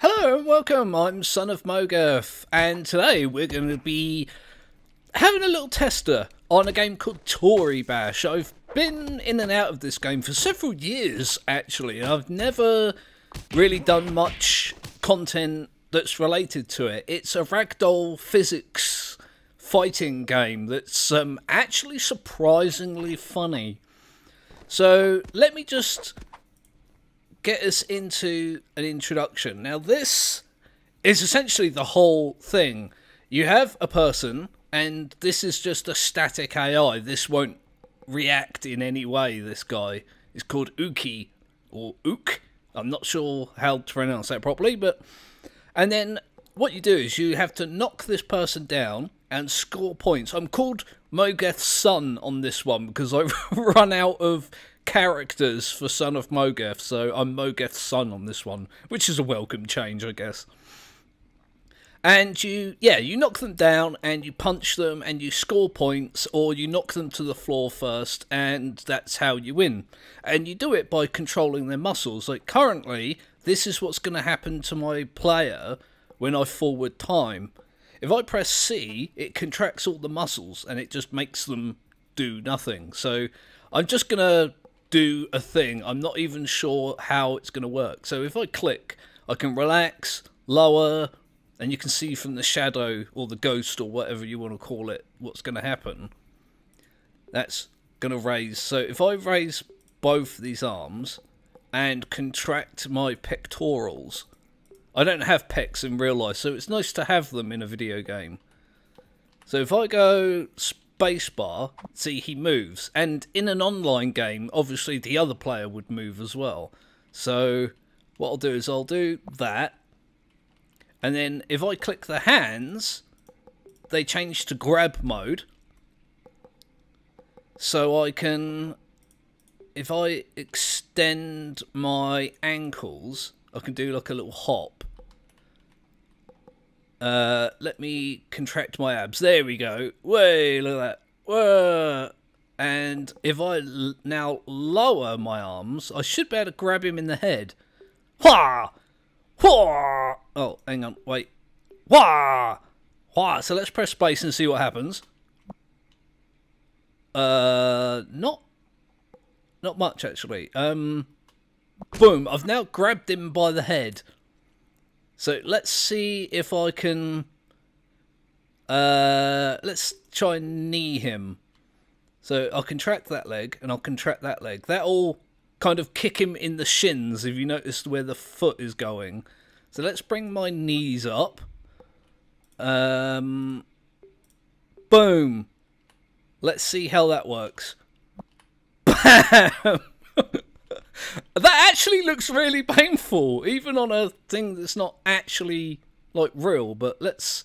Hello and welcome, I'm Son of Mogarth, and today we're going to be having a little tester on a game called Toribash. I've been in and out of this game for several years actually, and I've never really done much content that's related to it. It's a ragdoll physics fighting game that's actually surprisingly funny. So let me just get us into an introduction. Now this is essentially the whole thing. You have a person and this is just a static AI. This won't react in any way. This guy is called Uki or Ook. I'm not sure how to pronounce that properly, but and then what you do is you have to knock this person down and score points. I'm called Mogarth's son on this one because I've run out of characters for Son of Mogarth, so I'm Mogarth's son on this one, which is a welcome change, I guess. And you knock them down and you punch them and you score points, or you knock them to the floor first, and that's how you win. And you do it by controlling their muscles. Like currently, this is what's going to happen to my player when I forward time. If I press C, it contracts all the muscles and it just makes them do nothing. So I'm just going to do a thing. I'm not even sure how it's going to work. So if I click, I can relax, lower, and you can see from the shadow or the ghost or whatever you want to call it what's going to happen. That's going to raise. So if I raise both these arms and contract my pectorals, I don't have pecs in real life, so it's nice to have them in a video game. So if I go spacebar, see, he moves, and in an online game obviously the other player would move as well. So what I'll do is I'll do that, and then if I click the hands, they change to grab mode, so I can, if I extend my ankles, I can do like a little hop. Let me contract my abs. There we go. Way, look at that. Whoa. And if I now lower my arms, I should be able to grab him in the head. Wah! Wah! Oh, hang on. Wait. Wah! Wah! So let's press space and see what happens. Not much actually. Boom. I've now grabbed him by the head. So let's see if I can, let's try and knee him. So I'll contract that leg and I'll contract that leg. That'll kind of kick him in the shins if you noticed where the foot is going. So let's bring my knees up. Boom. Let's see how that works. Bam! That actually looks really painful, even on a thing that's not actually, like, real. But let's...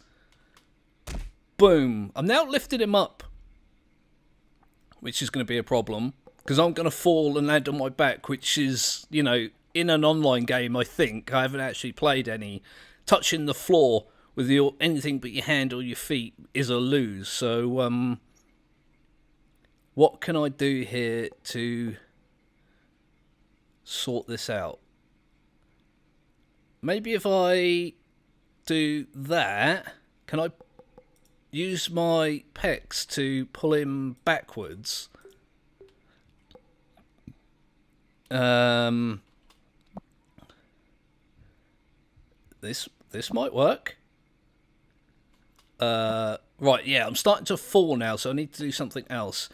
Boom. I'm now lifted him up, which is going to be a problem, because I'm going to fall and land on my back, which is, you know, in an online game, I think. I haven't actually played any. Touching the floor with your anything but your hand or your feet is a lose. So, what can I do here to sort this out? Maybe if I do that, can I use my pecs to pull him backwards? This might work. Right, yeah, I'm starting to fall now, so I need to do something else.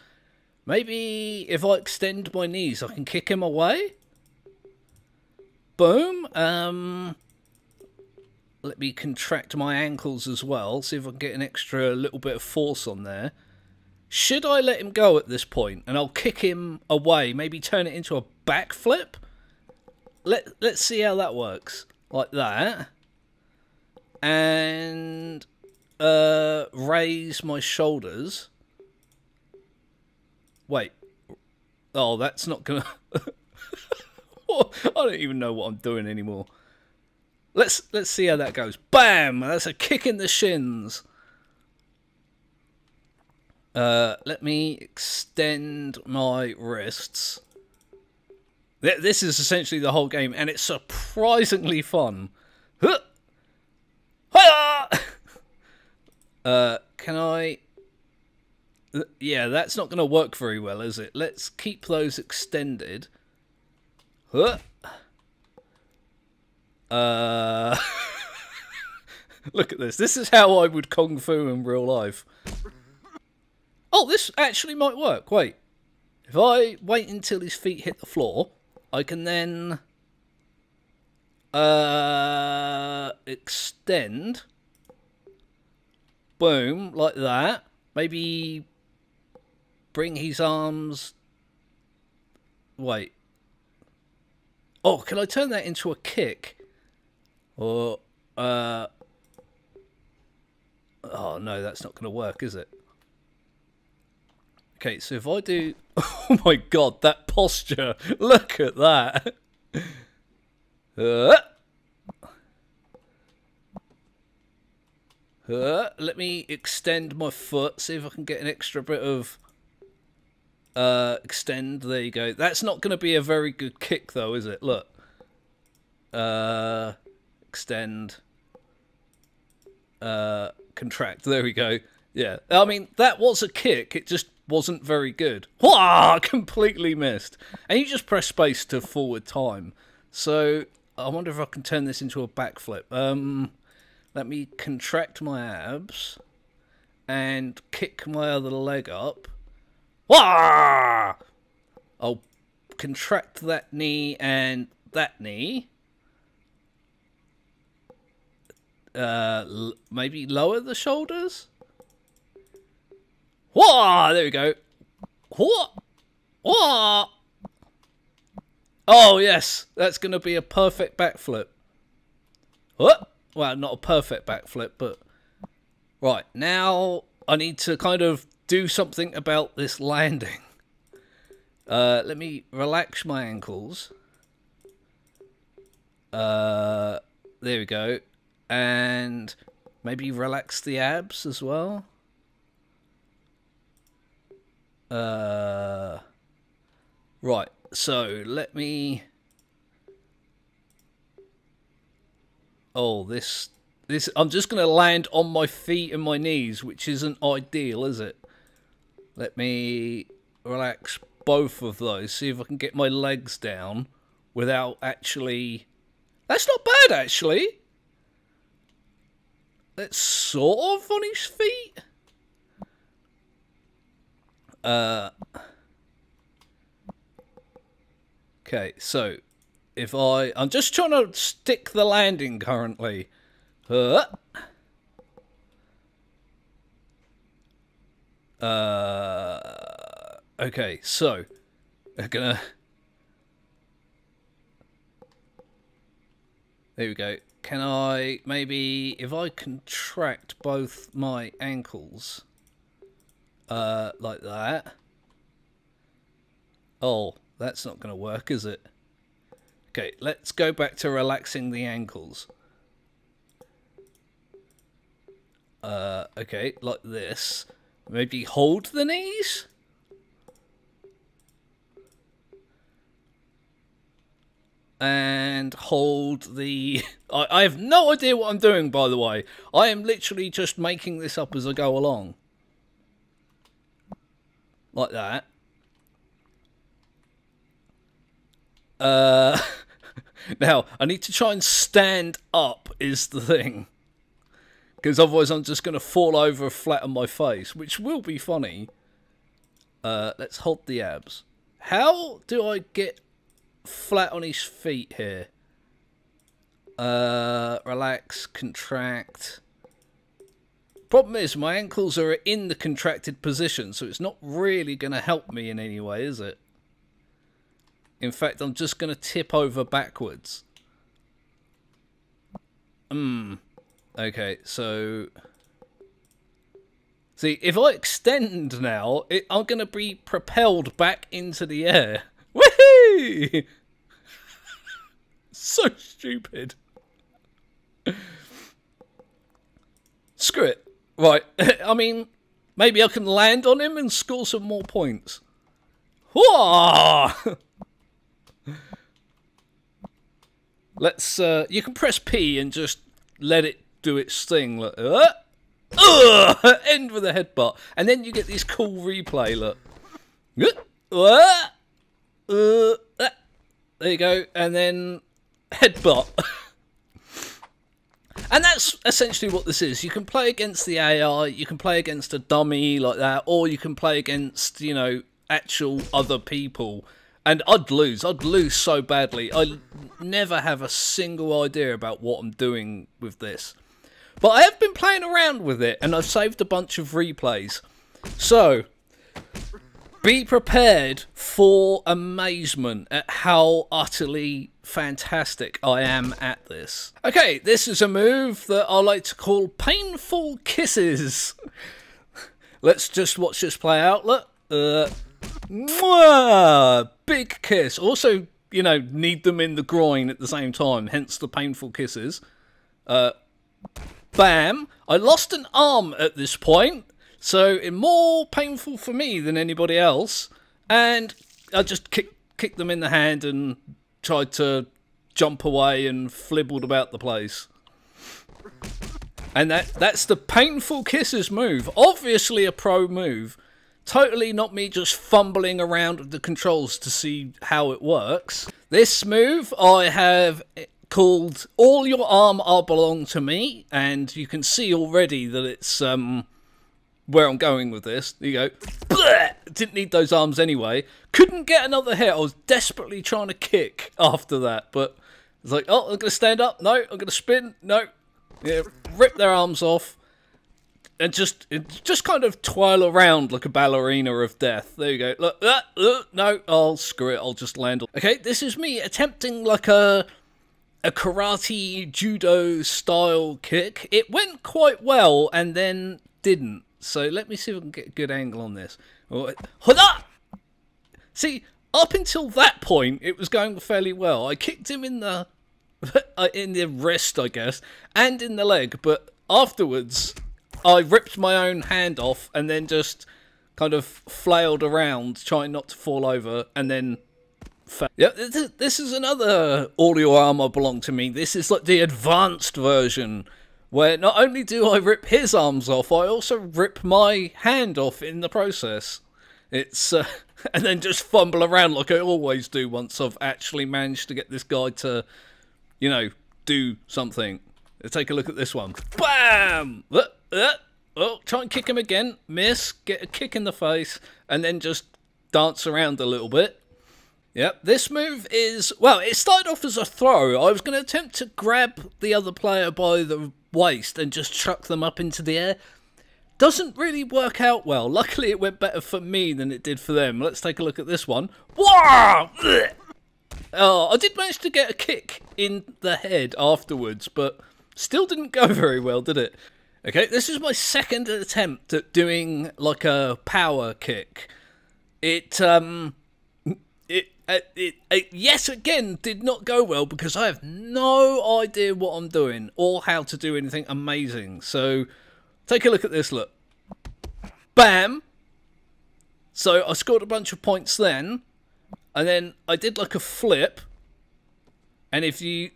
Maybe if I extend my knees, I can kick him away? Boom. Let me contract my ankles as well. See if I can get an extra little bit of force on there. Should I let him go at this point? And I'll kick him away. Maybe turn it into a backflip? Let's see how that works. Like that. And raise my shoulders. Wait. Oh, that's not gonna... I don't even know what I'm doing anymore. Let's see how that goes. Bam! That's a kick in the shins. Let me extend my wrists. This is essentially the whole game, and it's surprisingly fun. Huh. Hiya! Can I... Yeah, that's not going to work very well, is it? Let's keep those extended. Huh. Look at this. This is how I would kung fu in real life. Oh, this actually might work. Wait. If I wait until his feet hit the floor, I can then extend. Boom, like that. Maybe bring his arms. Wait. Oh, can I turn that into a kick? Or oh no, that's not going to work, is it? Okay, so if I do... Oh my god, that posture! Look at that! Let me extend my foot, see if I can get an extra bit of... extend, there you go. That's not going to be a very good kick though, is it? Look. Extend. Contract, there we go. Yeah, I mean, that was a kick, it just wasn't very good. Wah! Completely missed. And you just press space to forward time. So, I wonder if I can turn this into a backflip. Let me contract my abs and kick my other leg up. Wah! I'll contract that knee and that knee. Maybe lower the shoulders? Whoa! There we go. Whoa! Whoa! Oh, yes. That's going to be a perfect backflip. Whoa! Well, not a perfect backflip, but... Right, now I need to kind of do something about this landing. Let me relax my ankles. There we go. And maybe relax the abs as well. Right, so let me... Oh, this I'm just going to land on my feet and my knees, which isn't ideal, is it? Let me relax both of those, see if I can get my legs down without actually... That's not bad, actually. That's sort of on his feet. Okay, so if I'm just trying to stick the landing currently. Okay, so we're gonna... There we go. Can I maybe, if I contract both my ankles, like that. Oh, that's not going to work, is it? Okay, let's go back to relaxing the ankles. Okay, like this. Maybe hold the knees? And hold the... I have no idea what I'm doing, by the way. I am literally just making this up as I go along. Like that. Now, I need to try and stand up is the thing. Because otherwise I'm just going to fall over flat on my face, which will be funny. Let's hold the abs. How do I get flat on his feet here? Relax, contract. Problem is, my ankles are in the contracted position, so it's not really going to help me in any way, is it? In fact, I'm just going to tip over backwards. Okay, so... See, if I extend now, I'm going to be propelled back into the air. Woohoo! So stupid. Screw it. Right, I mean, maybe I can land on him and score some more points. Whoa! Let's, you can press P and just let it do its thing. Look. End with a headbutt. And then you get this cool replay, look. There you go. And then headbutt. And that's essentially what this is. You can play against the AI, you can play against a dummy like that, or you can play against, you know, actual other people. And I'd lose so badly. I never have a single idea about what I'm doing with this. But I have been playing around with it, and I've saved a bunch of replays. So, be prepared for amazement at how utterly fantastic I am at this. Okay, this is a move that I like to call Painful Kisses. Let's just watch this play out. Look. Mwah! Big kiss. Also, you know, need them in the groin at the same time, hence the Painful Kisses. Bam! I lost an arm at this point, so it's more painful for me than anybody else. And I just kicked them in the hand and tried to jump away and flibbled about the place. And that's the Painful Kisses move. Obviously a pro move. Totally not me just fumbling around with the controls to see how it works. This move I have called All Your Arm Are Belong to Me, and you can see already that it's where I'm going with this. There you go. Blech! Didn't need those arms anyway. Couldn't get another hit. I was desperately trying to kick after that, but it's like, oh, I'm going to stand up. No, I'm going to spin. No. Yeah, rip their arms off. And just kind of twirl around like a ballerina of death. There you go. Look, no, oh, screw it. I'll just land. Okay, this is me attempting like a karate judo style kick. It went quite well and then didn't. So let me see if I can get a good angle on this. See, up until that point, it was going fairly well. I kicked him in the wrist, I guess, and in the leg, but afterwards I ripped my own hand off and then just kind of flailed around trying not to fall over and then fell. Yeah, this is another All Your Armor Belong to Me. This is like the advanced version where not only do I rip his arms off, I also rip my hand off in the process. It's and then just fumble around like I always do once I've actually managed to get this guy to, you know, do something. Let's take a look at this one. Bam! Oh, try and kick him again. Miss. Get a kick in the face. And then just dance around a little bit. Yep. This move is... Well, it started off as a throw. I was going to attempt to grab the other player by the waist and just chuck them up into the air. Doesn't really work out well. Luckily, it went better for me than it did for them. Let's take a look at this one. Whoa! Oh, I did manage to get a kick in the head afterwards, but still didn't go very well, did it? Okay, this is my second attempt at doing like a power kick. It yet again did not go well because I have no idea what I'm doing or how to do anything amazing. So take a look at this, look. Bam! So I scored a bunch of points then, and then I did like a flip, and if you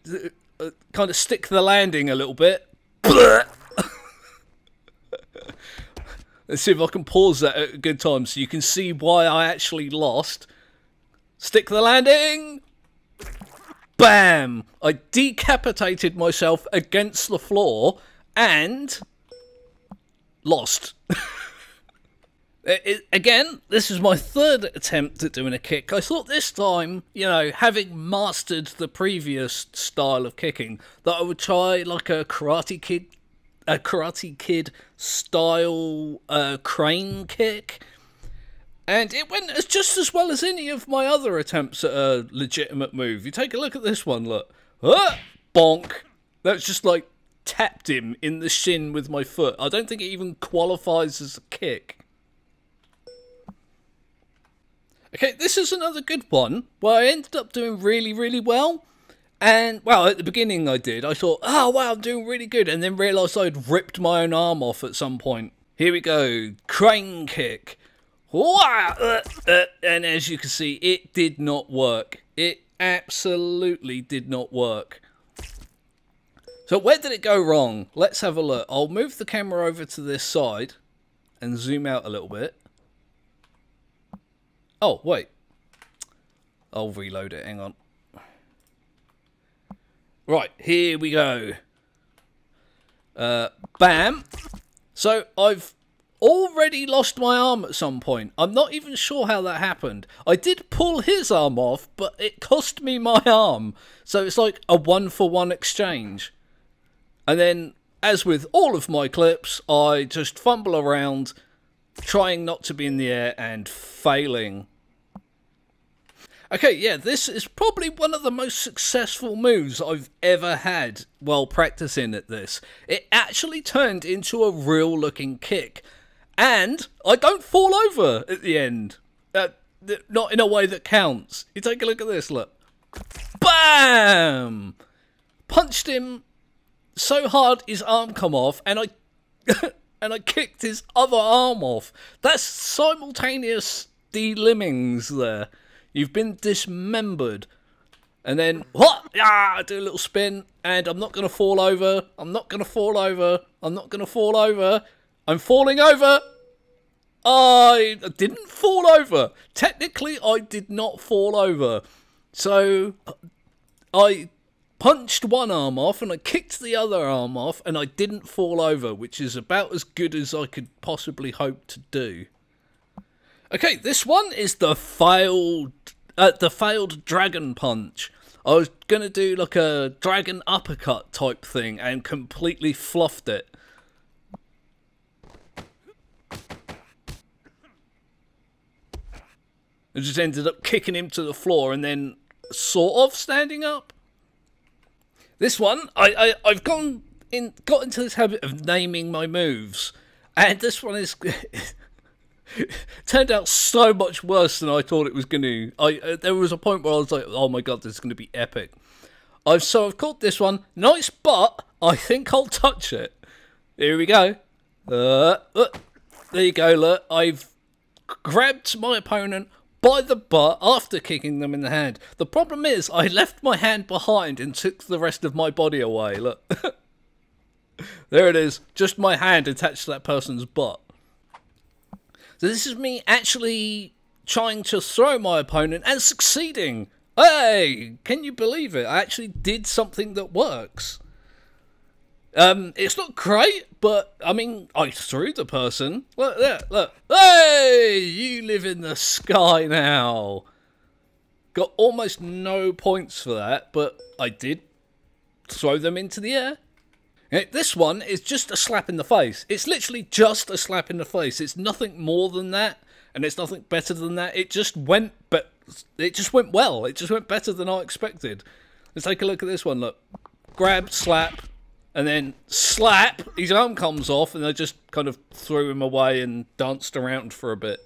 kind of stick the landing a little bit, let's see if I can pause that at a good time so you can see why I actually lost. Stick the landing. Bam! I decapitated myself against the floor and lost. Again, this is my third attempt at doing a kick. I thought this time, you know, having mastered the previous style of kicking, that I would try like a Karate Kid style crane kick. And it went just as well as any of my other attempts at a legitimate move. You take a look at this one, look. Bonk. That's just like tapped him in the shin with my foot. I don't think it even qualifies as a kick. Okay, this is another good one where I ended up doing really, really well. And, well, at the beginning I did. I thought, oh, wow, I'm doing really good. And then realised I'd ripped my own arm off at some point. Here we go. Crane kick. And as you can see, it did not work. It absolutely did not work. So where did it go wrong? Let's have a look. I'll move the camera over to this side and zoom out a little bit. Oh, wait. I'll reload it. Hang on. Right, here we go. Bam. So I've already lost my arm at some point. I'm not even sure how that happened. I did pull his arm off, but it cost me my arm. So it's like a 1-for-1 exchange. And then, as with all of my clips, I just fumble around, trying not to be in the air and failing. Okay, yeah, this is probably one of the most successful moves I've ever had while practicing at this. It actually turned into a real looking kick. And I don't fall over at the end. Not in a way that counts. You take a look at this, look. Bam! Punched him so hard his arm come off, and I kicked his other arm off. That's simultaneous delimbings there. You've been dismembered. And then, what? Ah, I do a little spin, and I'm not going to fall over. I'm not going to fall over. I'm not going to fall over. I'm falling over. I didn't fall over. Technically, I did not fall over. So, I punched one arm off, and I kicked the other arm off, and I didn't fall over, which is about as good as I could possibly hope to do. Okay, this one is the failed dragon punch. I was gonna do like a dragon uppercut type thing and completely fluffed it. I just ended up kicking him to the floor and then sort of standing up. This one, I've got into this habit of naming my moves, and this one is turned out so much worse than I thought it was going to. There was a point where I was like, oh my god, this is going to be epic. So I've called this one Nice Butt, I Think I'll Touch It. Here we go. There you go, look. I've grabbed my opponent by the butt after kicking them in the hand. The problem is, I left my hand behind and took the rest of my body away. Look. There it is. Just my hand attached to that person's butt. So this is me actually trying to throw my opponent and succeeding. Hey, can you believe it? I actually did something that works. It's not great, but I mean, I threw the person. Look there, look. Hey, you live in the sky now. Got almost no points for that, but I did throw them into the air. This one is just a slap in the face. It's literally just a slap in the face. It's nothing more than that, and it's nothing better than that. It just went, but it just went well. It just went better than I expected. Let's take a look at this one. Look, grab, slap, and then slap. His arm comes off, and I just kind of threw him away and danced around for a bit.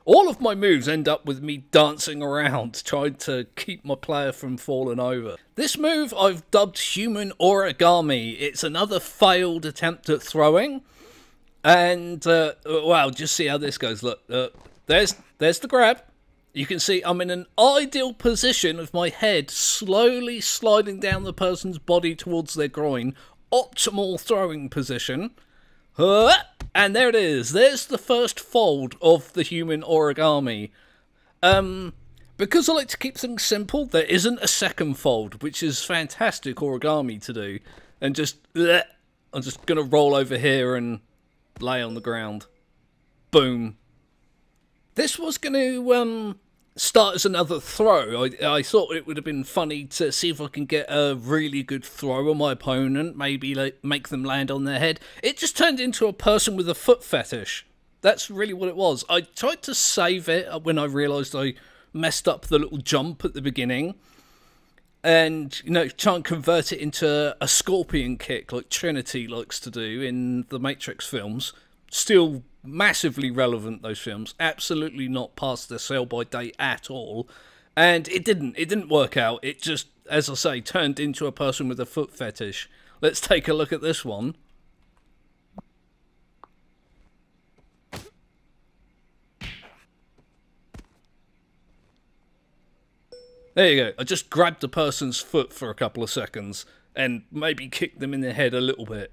All of my moves end up with me dancing around, trying to keep my player from falling over. This move I've dubbed Human Origami. It's another failed attempt at throwing. And, wow, just see how this goes. Look, there's the grab. You can see I'm in an ideal position of my head slowly sliding down the person's body towards their groin. Optimal throwing position. And there it is. There's the first fold of the Human Origami. Because I like to keep things simple, there isn't a second fold, which is fantastic origami to do. And just, I'm just going to roll over here and lay on the ground. Boom. This was going to start as another throw. I thought it would have been funny to see if I can get a really good throw on my opponent, maybe like, make them land on their head. It just turned into a person with a foot fetish. That's really what it was. I tried to save it when I realised I messed up the little jump at the beginning. And, you know, try and convert it into a scorpion kick like Trinity likes to do in the Matrix films. Still massively relevant, those films. Absolutely not past their sell-by date at all. And it didn't work out. It just, as I say, turned into a person with a foot fetish. Let's take a look at this one. There you go. I just grabbed the person's foot for a couple of seconds. and maybe kick them in the head a little bit.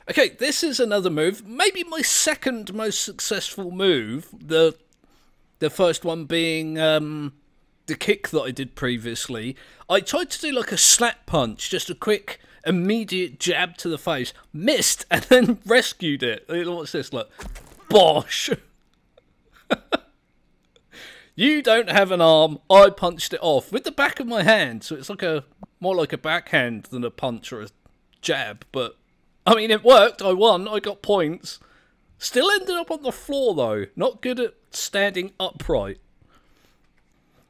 Okay, this is another move, maybe my second most successful move, the first one being the kick that I did previously. I tried to do like a slap punch, just a quick immediate jab to the face, missed, and then rescued it. What's this, look? Bosh! You don't have an arm, I punched it off with the back of my hand, so it's like more like a backhand than a punch or a jab, but I mean it worked, I won, I got points. Still ended up on the floor though, not good at standing upright.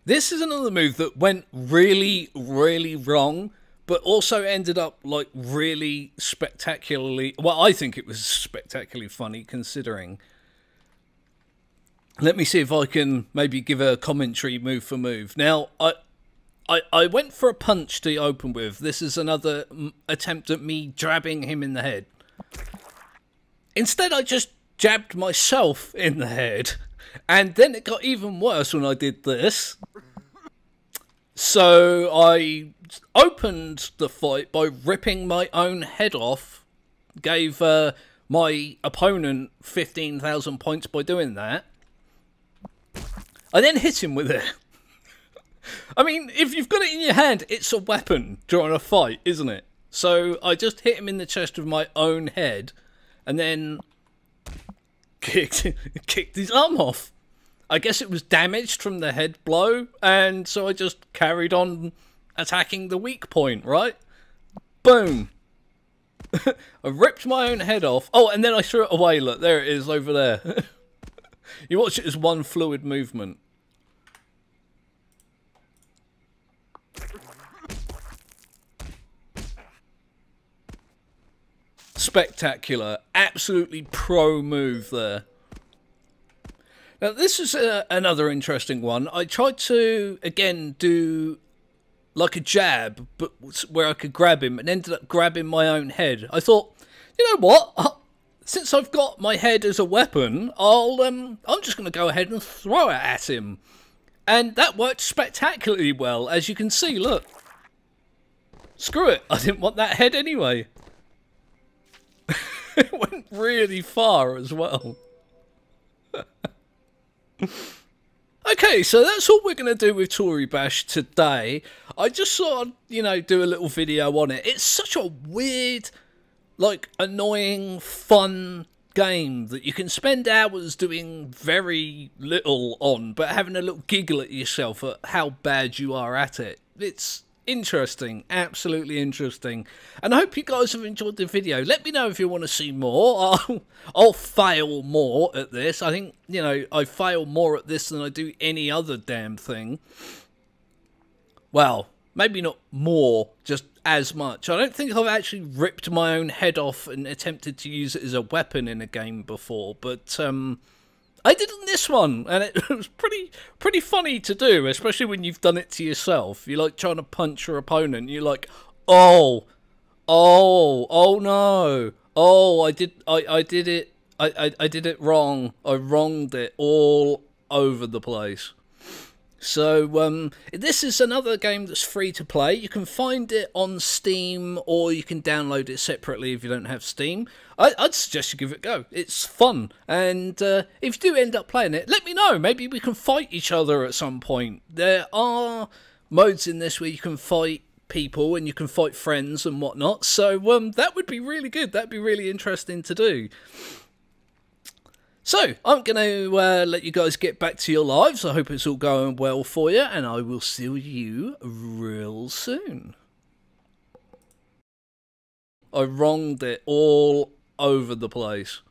This is another move that went really, really wrong, but also ended up like really spectacularly, well, I think it was spectacularly funny considering. Let me see if I can maybe give a commentary move for move. Now, I went for a punch to open with. This is another attempt at me jabbing him in the head. Instead, I just jabbed myself in the head. And then it got even worse when I did this. So I opened the fight by ripping my own head off. Gave my opponent 15,000 points by doing that. I then hit him with it. I mean, if you've got it in your hand, it's a weapon during a fight, isn't it? So I just hit him in the chest with my own head and then kicked his arm off. I guess it was damaged from the head blow, and so I just carried on attacking the weak point, right? Boom. I ripped my own head off. Oh, and then I threw it away. Look, there it is over there. You watch it as one fluid movement. Spectacular. Absolutely pro move there. Now, this is another interesting one. I tried to, again, do like a jab, but where I could grab him, and ended up grabbing my own head. I thought, you know what? Since I've got my head as a weapon, I'm just going to go ahead and throw it at him. And that worked spectacularly well, as you can see, look. Screw it, I didn't want that head anyway. It went really far as well. Okay, so that's all we're going to do with Toribash today. I just thought I'd, you know, do a little video on it. It's such a weird, like, annoying, fun game that you can spend hours doing very little on, but having a little giggle at yourself at how bad you are at it. It's interesting, absolutely interesting, and I hope you guys have enjoyed the video. Let me know if you want to see more. I'll fail more at this. I think, you know, I fail more at this than I do any other damn thing. Well, maybe not more, just as much. I don't think I've actually ripped my own head off and attempted to use it as a weapon in a game before, but I did in this one, and it was pretty funny to do, especially when you've done it to yourself. You're like trying to punch your opponent, you're like, oh no, oh, I did it, I did it wrong, I wronged it all over the place. So, this is another game that's free to play. You can find it on Steam, or you can download it separately if you don't have Steam. I'd suggest you give it a go. It's fun. And if you do end up playing it, let me know. Maybe we can fight each other at some point. There are modes in this where you can fight people and you can fight friends and whatnot. So, that would be really good. That'd be really interesting to do. So, I'm going to let you guys get back to your lives. I hope it's all going well for you, and I will see you real soon. I wronged it all over the place.